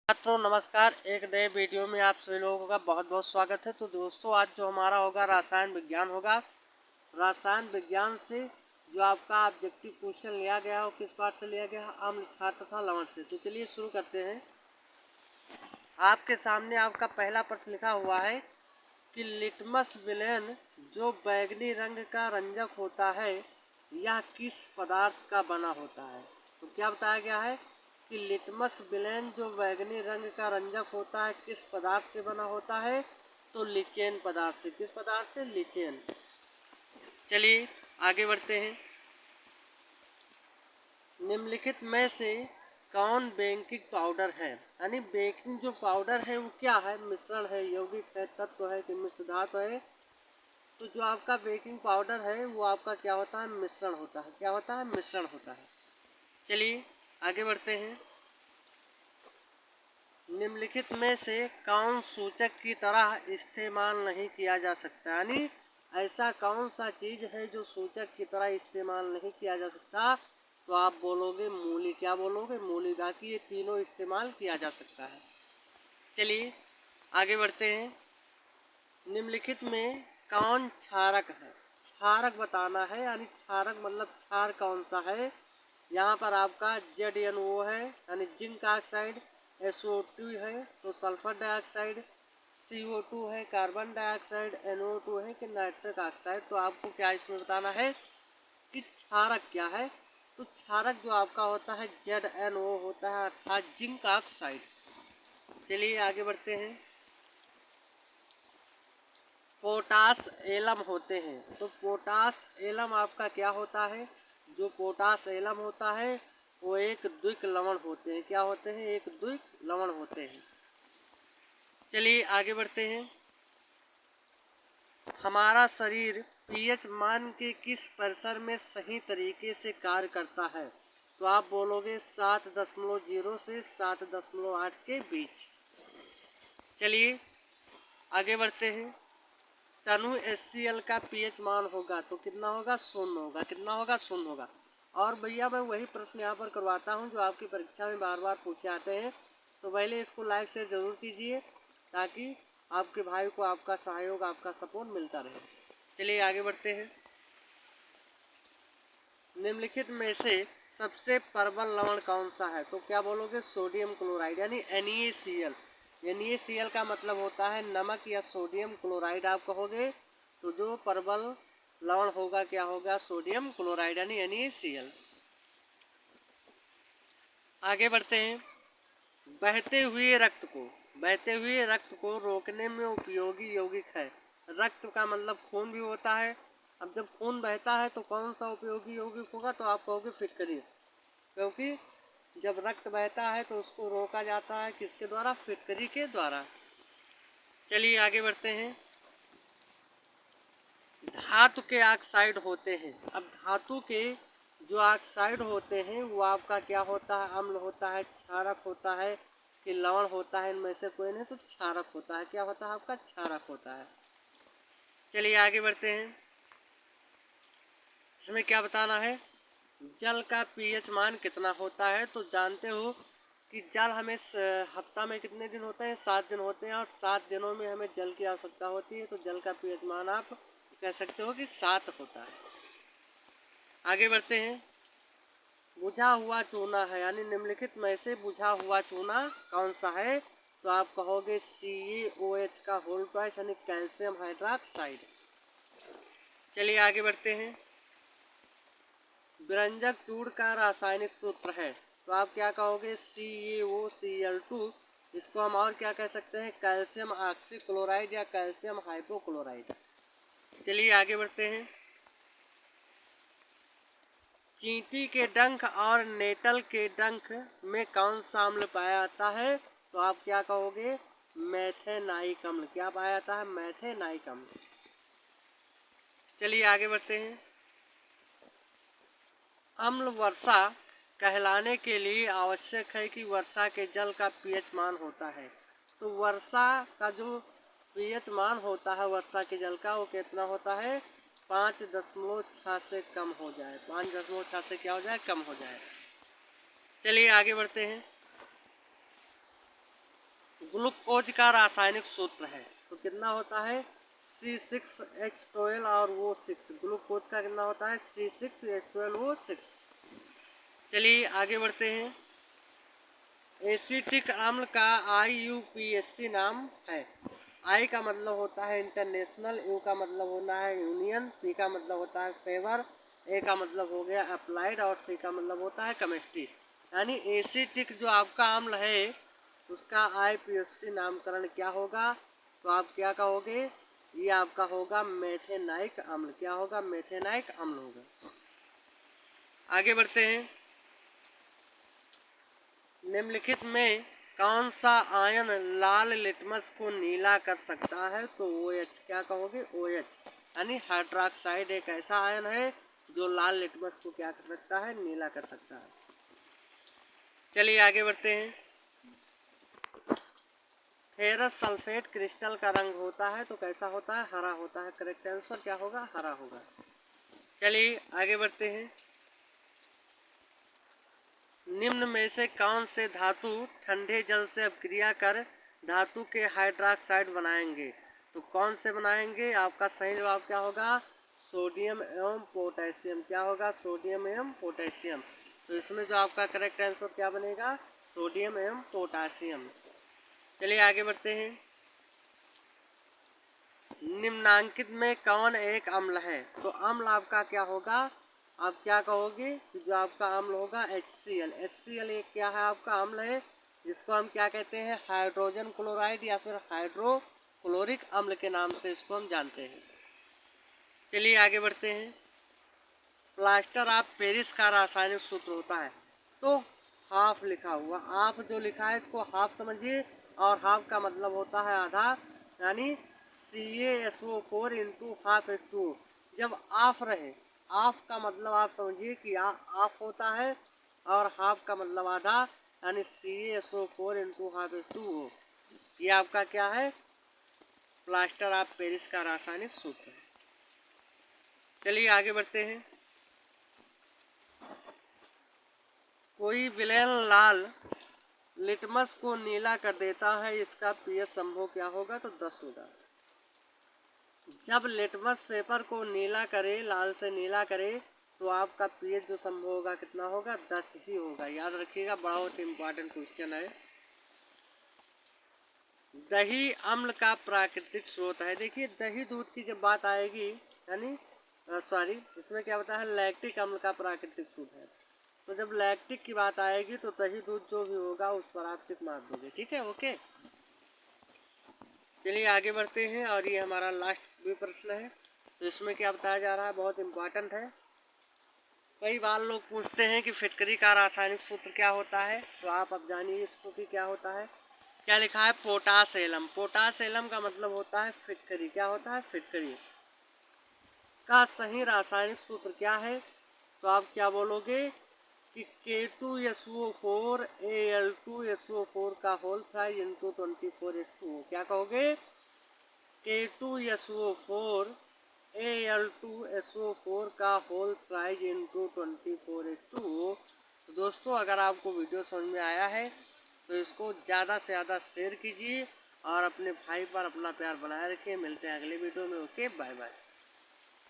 छात्रों नमस्कार। एक नए वीडियो में आप सभी लोगों का बहुत बहुत स्वागत है। तो दोस्तों आज जो हमारा होगा रसायन विज्ञान होगा। रसायन विज्ञान से जो आपका ऑब्जेक्टिव क्वेश्चन लिया गया हो किस पार्ट से लिया गया है, अम्ल क्षार तथा लवण से। तो चलिए शुरू करते हैं। आपके सामने आपका पहला प्रश्न लिखा हुआ है कि लिटमस विलेन जो बैंगनी रंग का रंजक होता है यह किस पदार्थ का बना होता है। तो क्या बताया गया है कि लिटमस विलेन जो बैंगनी रंग का रंजक होता है किस पदार्थ से बना होता है। तो लिचेन पदार्थ से। किस पदार्थ से? लिचेन। चलिए आगे बढ़ते हैं। निम्नलिखित में से कौन बेकिंग पाउडर है। यानी बेकिंग जो पाउडर है वो क्या है? मिश्रण है, यौगिक है, तत्व है कि मिश्र धातु है। तो जो आपका बेकिंग पाउडर है वो आपका क्या होता है? मिश्रण होता है। क्या होता है? मिश्रण होता है। चलिए आगे बढ़ते हैं। निम्नलिखित में से कौन सूचक की तरह इस्तेमाल नहीं किया जा सकता। यानी ऐसा कौन सा चीज़ है जो सूचक की तरह इस्तेमाल नहीं किया जा सकता। तो आप बोलोगे मूली। क्या बोलोगे? मूली। बाकी ये तीनों इस्तेमाल किया जा सकता है। चलिए आगे बढ़ते हैं। निम्नलिखित में कौन क्षारक है। क्षारक बताना है। यानी क्षारक मतलब क्षार कौन सा है। यहाँ पर आपका ZnO है यानी जिंक ऑक्साइड, SO2 है तो सल्फर डाइऑक्साइड, CO2 है कार्बन डाइऑक्साइड, NO2 है कि नाइट्रिक ऑक्साइड। तो आपको क्या इसमें बताना है कि क्षारक क्या है। तो क्षारक जो आपका होता है ZnO होता है अर्थात जिंक ऑक्साइड। चलिए आगे बढ़ते हैं। पोटास एलम होते हैं। तो पोटास एलम आपका क्या होता है? जो पोटास एलम होता है वो एक द्विक लवण होते हैं। क्या होते हैं? एक द्विक लवण होते हैं। चलिए आगे बढ़ते हैं। हमारा शरीर पीएच मान के किस परिसर में सही तरीके से कार्य करता है। तो आप बोलोगे 7.0 से 7.8 के बीच। चलिए आगे बढ़ते हैं। तनु HCl का पीएच मान होगा तो कितना होगा? 0 होगा। कितना होगा? 0 होगा। और भैया मैं वही प्रश्न यहाँ पर करवाता हूँ जो आपकी परीक्षा में बार बार पूछे आते हैं। तो पहले इसको लाइक से ज़रूर कीजिए ताकि आपके भाई को आपका सहयोग आपका सपोर्ट मिलता रहे। चलिए आगे बढ़ते हैं। निम्नलिखित में से सबसे प्रबल लवण कौन सा है। तो क्या बोलोगे? सोडियम क्लोराइड यानी NaCl। NaCl का मतलब होता है नमक या सोडियम क्लोराइड आप कहोगे। तो जो प्रबल लवण होगा क्या होगा? सोडियम क्लोराइड यानी NaCl। आगे बढ़ते हैं। बहते हुए रक्त को रोकने में उपयोगी यौगिक है। रक्त का मतलब खून भी होता है। अब जब खून बहता है तो कौन सा उपयोगी यौगिक होगा? तो आप कहोगे फिटकरी। क्योंकि जब रक्त बहता है तो उसको रोका जाता है किसके द्वारा? फिटकरी के द्वारा। चलिए आगे बढ़ते हैं। धातु के ऑक्साइड होते हैं। अब धातु के जो ऑक्साइड होते हैं वो आपका क्या होता है? अम्ल होता है, क्षारक होता है कि लवण होता है। इनमें से कोई नहीं तो क्षारक होता है। क्या होता है आपका? क्षारक होता है। चलिए आगे बढ़ते हैं। इसमें क्या बताना है? जल का पीएच मान कितना होता है। तो जानते हो कि जल हमें हफ्ता में कितने दिन होते हैं? 7 दिन होते हैं और 7 दिनों में हमें जल की आवश्यकता होती है। तो जल का पीएच मान आप कह सकते हो कि 7 होता है। आगे बढ़ते हैं। बुझा हुआ चूना है यानी निम्नलिखित में से बुझा हुआ चूना कौन सा है। तो आप कहोगे CaOH का होल ट्वाइस यानी कैल्शियम हाइड्रोक्साइड। चलिए आगे बढ़ते हैं। व्यंजक चूर्ण का रासायनिक सूत्र है। तो आप क्या कहोगे? CaOCl2। इसको हम और क्या कह सकते हैं? कैल्शियम ऑक्सी क्लोराइड या कैल्शियम हाइपोक्लोराइड। चलिए आगे बढ़ते हैं। चींटी के डंक और नेटल के डंक में कौन सा अम्ल पाया जाता है। तो आप क्या कहोगे? मेथेनाइक अम्ल। क्या पाया जाता है? मेथेनाइक अम्ल। चलिए आगे बढ़ते हैं। अम्ल वर्षा कहलाने के लिए आवश्यक है कि वर्षा के जल का पीएच मान होता है। तो वर्षा का जो पीएच मान होता है वर्षा के जल का वो कितना होता है? 5.6 से कम हो जाए। 5.6 से क्या हो जाए? कम हो जाए। चलिए आगे बढ़ते हैं। ग्लूकोज का रासायनिक सूत्र है, तो कितना होता है C6H12 और वो 6। ग्लूकोज का कितना होता है C6H12 वो 6। चलिए आगे बढ़ते हैं। एसिटिक अम्ल का IUPAC नाम है। आई का मतलब होता है इंटरनेशनल, यू का मतलब होना है यूनियन, पी का मतलब होता है फेवर, ए का मतलब हो गया अप्लाइड और सी का मतलब होता है केमिस्ट्री। यानी एसिटिक जो आपका अम्ल है उसका IUPAC नामकरण क्या होगा, तो आप क्या कहोगे, ये आपका होगा मेथेनाइक अम्ल। क्या होगा, मेथेनाइक अम्ल होगा। आगे बढ़ते हैं। निम्नलिखित में कौन सा आयन लाल लिटमस को नीला कर सकता है, तो OH। क्या कहोगे, OH यानी हाइड्रोक्साइड एक ऐसा आयन है जो लाल लिटमस को क्या कर सकता है, नीला कर सकता है। चलिए आगे बढ़ते हैं। फेरस सल्फेट क्रिस्टल का रंग होता है तो कैसा होता है, हरा होता है। करेक्ट आंसर क्या होगा, हरा होगा। चलिए आगे बढ़ते हैं। निम्न में से कौन से धातु ठंडे जल से अपक्रिया कर धातु के हाइड्रोक्साइड बनाएंगे, तो कौन से बनाएंगे, आपका सही जवाब क्या होगा, सोडियम एवं पोटेशियम। क्या होगा, सोडियम एवं पोटेशियम। तो इसमें जो आपका करेक्ट आंसर क्या बनेगा, सोडियम एवं पोटेशियम। चलिए आगे बढ़ते हैं। निम्नांकित में कौन एक अम्ल है, तो अम्ल आपका क्या होगा, आप क्या कहोगे कि जो आपका अम्ल होगा HCl। HCl एक क्या है, आपका अम्ल है जिसको हम क्या कहते हैं, हाइड्रोजन क्लोराइड या फिर हाइड्रोक्लोरिक अम्ल के नाम से इसको हम जानते हैं। चलिए आगे बढ़ते हैं। प्लास्टर ऑफ पेरिस का रासायनिक सूत्र होता है, तो हाफ लिखा हुआ, हाफ जो लिखा है इसको हाफ समझिए, और हाफ का मतलब होता है आधा, यानी CaSO4 इंटू हाफ H2। जब ऑफ रहे, ऑफ का मतलब आप समझिए कि ऑफ होता है, और हाफ का मतलब आधा, यानी CaSO4 इंटू हाफ H2 हो। ये आपका क्या है, प्लास्टर ऑफ पेरिस का रासायनिक सूत्र है। चलिए आगे बढ़ते हैं। कोई विलेन लाल लिटमस को नीला कर देता है, इसका pH संभव क्या होगा, तो 10 होगा। जब लिटमस पेपर को नीला करे, लाल से नीला करे, तो आपका pH जो संभव होगा कितना होगा, 10 ही होगा। याद रखिएगा, बहुत इंपॉर्टेंट क्वेश्चन है। दही अम्ल का प्राकृतिक स्रोत है। देखिए दही दूध की जब बात आएगी, यानी सॉरी इसमें क्या होता है, लैक्टिक अम्ल का प्राकृतिक स्रोत है। तो जब लैक्टिक की बात आएगी तो दही दूध जो भी होगा उस पर आप टिक मार दोगे, ठीक है, ओके। चलिए आगे बढ़ते हैं, और ये हमारा लास्ट भी प्रश्न है, तो इसमें क्या बताया जा रहा है, बहुत इंपॉर्टेंट है। कई बार लोग पूछते हैं कि फिटकरी का रासायनिक सूत्र क्या होता है, तो आप अब जानिए इसको कि क्या होता है। क्या लिखा है, पोटास एलम। पोटास एलम का मतलब होता है फिटकरी। क्या होता है, फिटकरी। का सही रासायनिक सूत्र क्या है, तो आप क्या बोलोगे कि K2SO4 Al2SO4 का होल थ्राइज इंटू 24H2। क्या कहोगे, K2SO4 Al2SO4 का होल थ्राइज इंटू 24H2। तो दोस्तों अगर आपको वीडियो समझ में आया है तो इसको ज़्यादा से ज़्यादा शेयर कीजिए और अपने भाई पर अपना प्यार बनाए रखिए। मिलते हैं अगले वीडियो में, ओके, बाय बाय।